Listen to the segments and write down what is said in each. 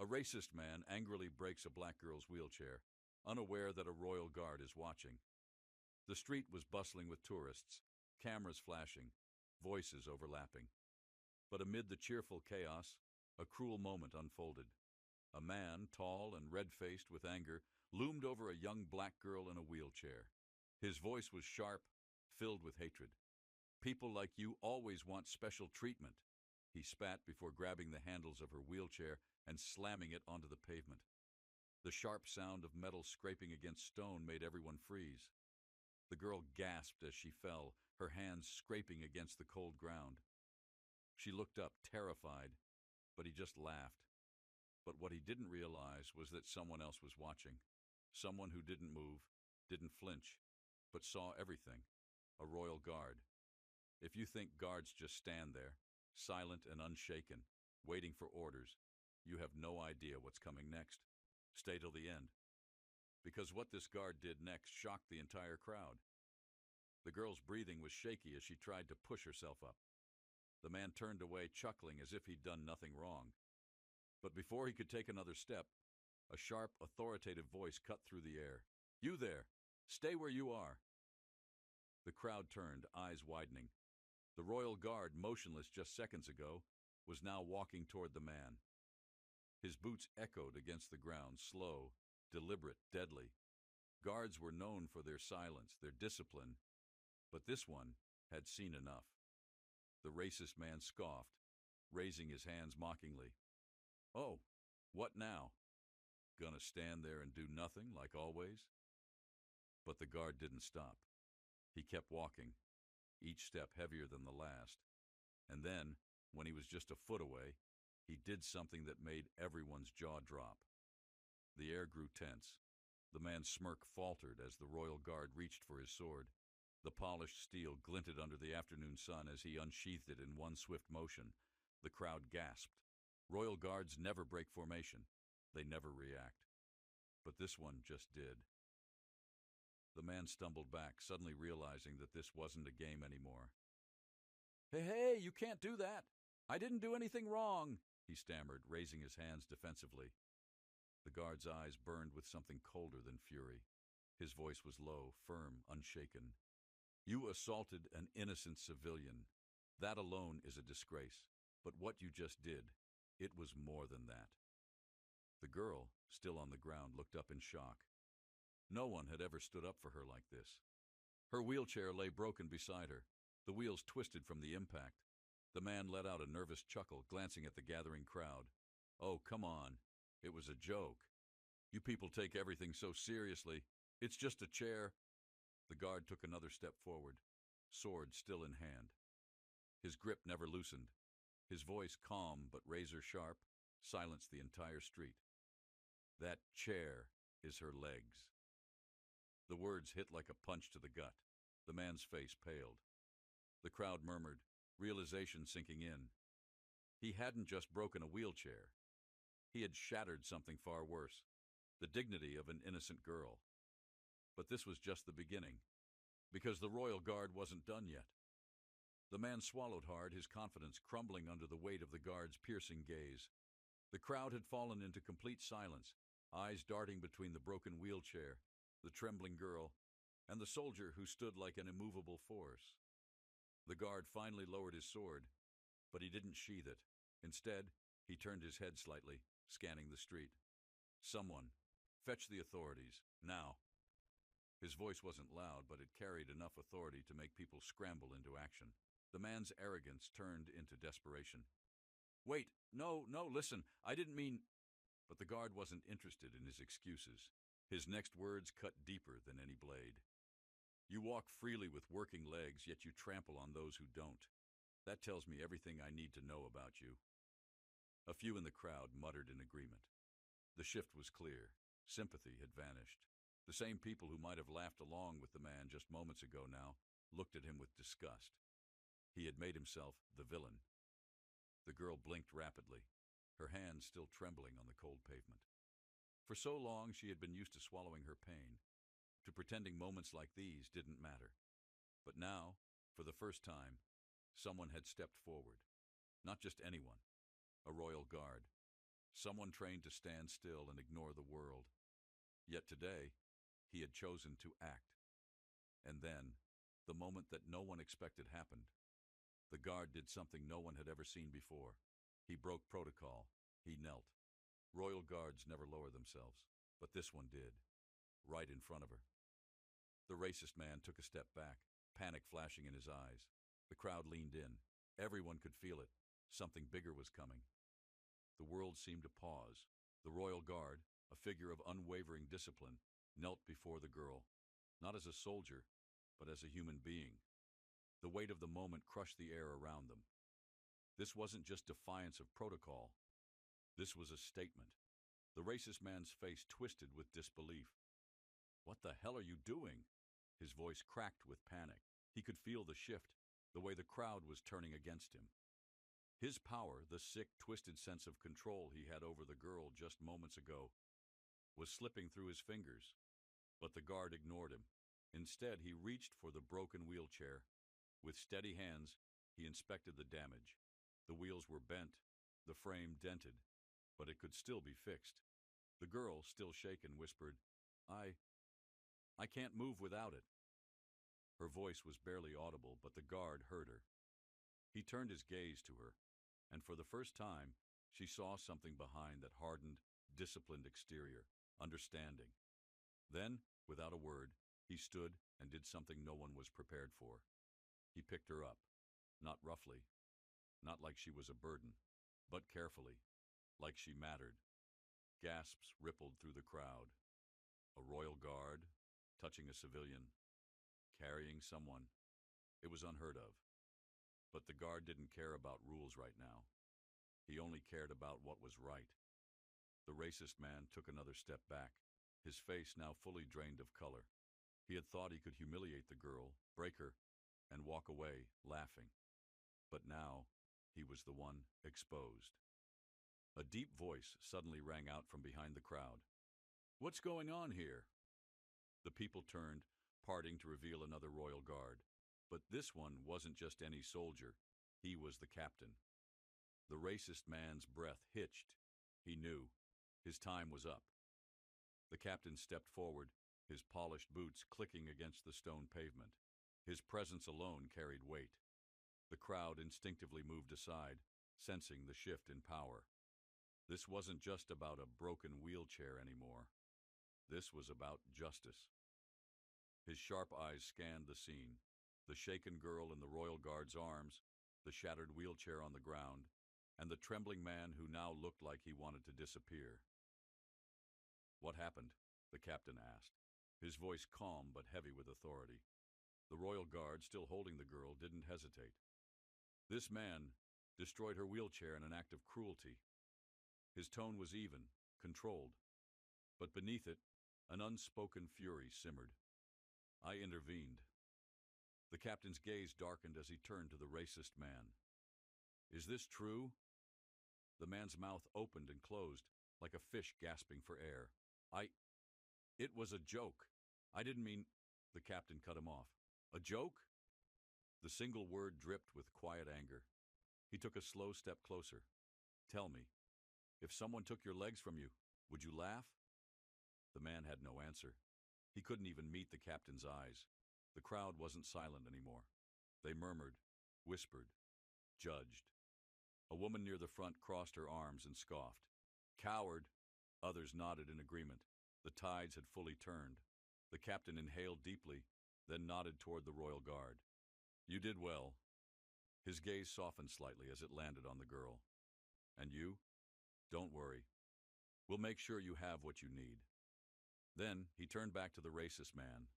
racist man angrily breaks a black girl's wheelchair, unaware that a royal guard is watching. The street was bustling with tourists, cameras flashing, voices overlapping. But amid the cheerful chaos, a cruel moment unfolded. A man, tall and red-faced with anger, loomed over a young black girl in a wheelchair. His voice was sharp, filled with hatred. "People like you always want special treatment," he spat before grabbing the handles of her wheelchair and slamming it onto the pavement. The sharp sound of metal scraping against stone made everyone freeze. The girl gasped as she fell, her hands scraping against the cold ground. She looked up, terrified, but he just laughed. But what he didn't realize was that someone else was watching. Someone who didn't move, didn't flinch, but saw everything. A royal guard. If you think guards just stand there, silent and unshaken, waiting for orders, you have no idea what's coming next. Stay till the end. Because what this guard did next shocked the entire crowd. The girl's breathing was shaky as she tried to push herself up. The man turned away, chuckling as if he'd done nothing wrong. But before he could take another step, a sharp, authoritative voice cut through the air. "You there! Stay where you are!" The crowd turned, eyes widening. The royal guard, motionless just seconds ago, was now walking toward the man. His boots echoed against the ground, slow, deliberate, deadly. Guards were known for their silence, their discipline, but this one had seen enough. The racist man scoffed, raising his hands mockingly. "Oh, what now? Gonna stand there and do nothing like always?" But the guard didn't stop. He kept walking, each step heavier than the last. And then, when he was just a foot away, he did something that made everyone's jaw drop. The air grew tense. The man's smirk faltered as the royal guard reached for his sword. The polished steel glinted under the afternoon sun as he unsheathed it in one swift motion. The crowd gasped. Royal guards never break formation. They never react. But this one just did. The man stumbled back, suddenly realizing that this wasn't a game anymore. Hey, you can't do that! I didn't do anything wrong!" he stammered, raising his hands defensively. The guard's eyes burned with something colder than fury. His voice was low, firm, unshaken. "You assaulted an innocent civilian. That alone is a disgrace. But what you just did, it was more than that." The girl, still on the ground, looked up in shock. No one had ever stood up for her like this. Her wheelchair lay broken beside her, the wheels twisted from the impact. The man let out a nervous chuckle, glancing at the gathering crowd. "Oh, come on. It was a joke. You people take everything so seriously. It's just a chair." The guard took another step forward, sword still in hand. His grip never loosened. His voice, calm but razor-sharp, silenced the entire street. "That chair is her legs." The words hit like a punch to the gut. The man's face paled. The crowd murmured, realization sinking in. He hadn't just broken a wheelchair. He had shattered something far worse, the dignity of an innocent girl. But this was just the beginning, because the royal guard wasn't done yet. The man swallowed hard, his confidence crumbling under the weight of the guard's piercing gaze. The crowd had fallen into complete silence, eyes darting between the broken wheelchair, the trembling girl, and the soldier who stood like an immovable force. The guard finally lowered his sword, but he didn't sheath it. Instead, he turned his head slightly, scanning the street. "Someone, fetch the authorities, now." His voice wasn't loud, but it carried enough authority to make people scramble into action. The man's arrogance turned into desperation. "Wait, no, listen, I didn't mean—" But the guard wasn't interested in his excuses. His next words cut deeper than any blade. "You walk freely with working legs, yet you trample on those who don't. That tells me everything I need to know about you." A few in the crowd muttered in agreement. The shift was clear. Sympathy had vanished. The same people who might have laughed along with the man just moments ago now looked at him with disgust. He had made himself the villain. The girl blinked rapidly, her hands still trembling on the cold pavement. For so long she had been used to swallowing her pain, to pretending moments like these didn't matter. But now, for the first time, someone had stepped forward. Not just anyone. A royal guard. someone trained to stand still and ignore the world. Yet today, he had chosen to act. And then, the moment that no one expected happened. The guard did something no one had ever seen before. He broke protocol. He knelt. Royal guards never lower themselves, but this one did, right in front of her. The racist man took a step back, panic flashing in his eyes. The crowd leaned in. Everyone could feel it. Something bigger was coming. The world seemed to pause. The royal guard, a figure of unwavering discipline, knelt before the girl, not as a soldier, but as a human being. The weight of the moment crushed the air around them. This wasn't just defiance of protocol. This was a statement. The racist man's face twisted with disbelief. "What the hell are you doing?" His voice cracked with panic. He could feel the shift, the way the crowd was turning against him. His power, the sick, twisted sense of control he had over the girl just moments ago, was slipping through his fingers. But the guard ignored him. Instead, he reached for the broken wheelchair. With steady hands, he inspected the damage. The wheels were bent, the frame dented, but it could still be fixed. The girl, still shaken, whispered, I can't move without it." Her voice was barely audible, but the guard heard her. He turned his gaze to her, and for the first time, she saw something behind that hardened, disciplined exterior, understanding. Then, without a word, he stood and did something no one was prepared for. He picked her up, not roughly, not like she was a burden, but carefully, like she mattered. Gasps rippled through the crowd. A royal guard, touching a civilian, carrying someone. It was unheard of. But the guard didn't care about rules right now. He only cared about what was right. The racist man took another step back, his face now fully drained of color. He had thought he could humiliate the girl, break her, and walk away, laughing. But now, he was the one exposed. A deep voice suddenly rang out from behind the crowd. "What's going on here?" The people turned, parting to reveal another royal guard. But this one wasn't just any soldier. He was the captain. The racist man's breath hitched. He knew. His time was up. The captain stepped forward, his polished boots clicking against the stone pavement. His presence alone carried weight. The crowd instinctively moved aside, sensing the shift in power. This wasn't just about a broken wheelchair anymore. This was about justice. His sharp eyes scanned the scene. The shaken girl in the royal guard's arms, the shattered wheelchair on the ground, and the trembling man who now looked like he wanted to disappear. "What happened?" the captain asked, his voice calm but heavy with authority. The royal guard, still holding the girl, didn't hesitate. "This man destroyed her wheelchair in an act of cruelty." His tone was even, controlled, but beneath it, an unspoken fury simmered. "I intervened." The captain's gaze darkened as he turned to the racist man. "Is this true?" The man's mouth opened and closed, like a fish gasping for air. It was a joke. I didn't mean—" The captain cut him off. "A joke?" The single word dripped with quiet anger. He took a slow step closer. "Tell me, if someone took your legs from you, would you laugh?" The man had no answer. He couldn't even meet the captain's eyes. The crowd wasn't silent anymore. They murmured, whispered, judged. A woman near the front crossed her arms and scoffed. "Coward!" Others nodded in agreement. The tides had fully turned. The captain inhaled deeply, then nodded toward the royal guard. "You did well." His gaze softened slightly as it landed on the girl. "And you? Don't worry. We'll make sure you have what you need." Then he turned back to the racist man.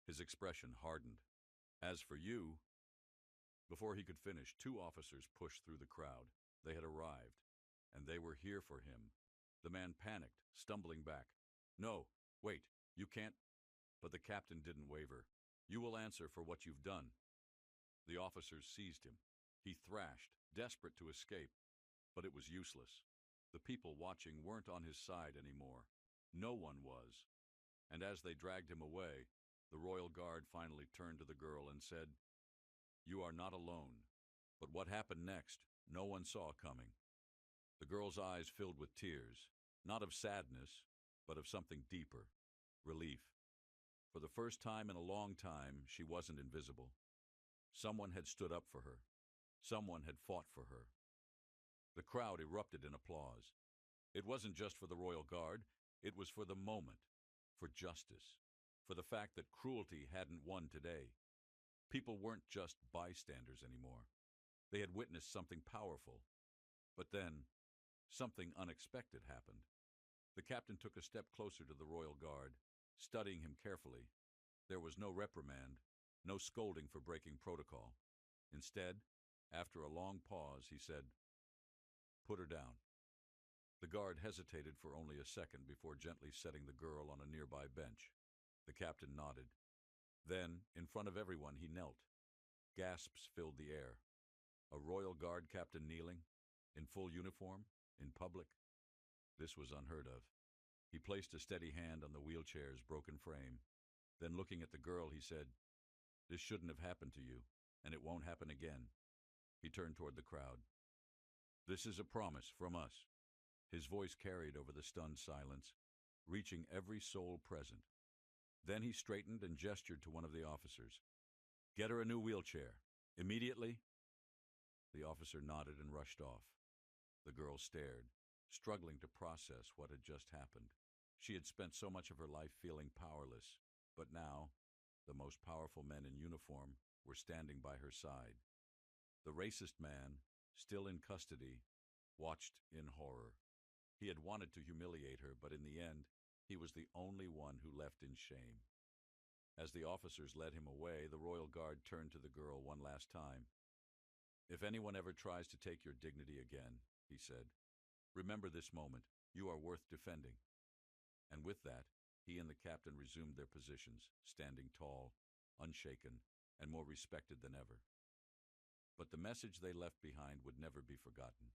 His expression hardened. "As for you—" Before he could finish, two officers pushed through the crowd. They had arrived, and they were here for him. The man panicked, stumbling back. "No, wait, you can't—" But the captain didn't waver. "You will answer for what you've done." The officers seized him. He thrashed, desperate to escape, but it was useless. The people watching weren't on his side anymore. No one was. And as they dragged him away, the royal guard finally turned to the girl and said, "You are not alone." But what happened next, no one saw coming. The girl's eyes filled with tears, not of sadness, but of something deeper, relief. For the first time in a long time, she wasn't invisible. Someone had stood up for her. Someone had fought for her. The crowd erupted in applause. It wasn't just for the royal guard, it was for the moment, for justice, for the fact that cruelty hadn't won today. People weren't just bystanders anymore. They had witnessed something powerful. But then, something unexpected happened. The captain took a step closer to the royal guard, studying him carefully. There was no reprimand, no scolding for breaking protocol. Instead, after a long pause, he said, "Put her down." The guard hesitated for only a second before gently setting the girl on a nearby bench. The captain nodded. Then, in front of everyone, he knelt. Gasps filled the air. A Royal Guard captain kneeling, in full uniform, in public. This was unheard of. He placed a steady hand on the wheelchair's broken frame. Then, looking at the girl, he said, "This shouldn't have happened to you, and it won't happen again." He turned toward the crowd. "This is a promise from us." His voice carried over the stunned silence, reaching every soul present. Then he straightened and gestured to one of the officers. "Get her a new wheelchair. Immediately?" The officer nodded and rushed off. The girl stared, struggling to process what had just happened. She had spent so much of her life feeling powerless, but now, the most powerful men in uniform were standing by her side. The racist man, still in custody, watched in horror. He had wanted to humiliate her, but in the end, he was the only one who left in shame. As the officers led him away, the royal guard turned to the girl one last time. "If anyone ever tries to take your dignity again," he said, "remember this moment. You are worth defending." And with that, he and the captain resumed their positions, standing tall, unshaken, and more respected than ever. But the message they left behind would never be forgotten.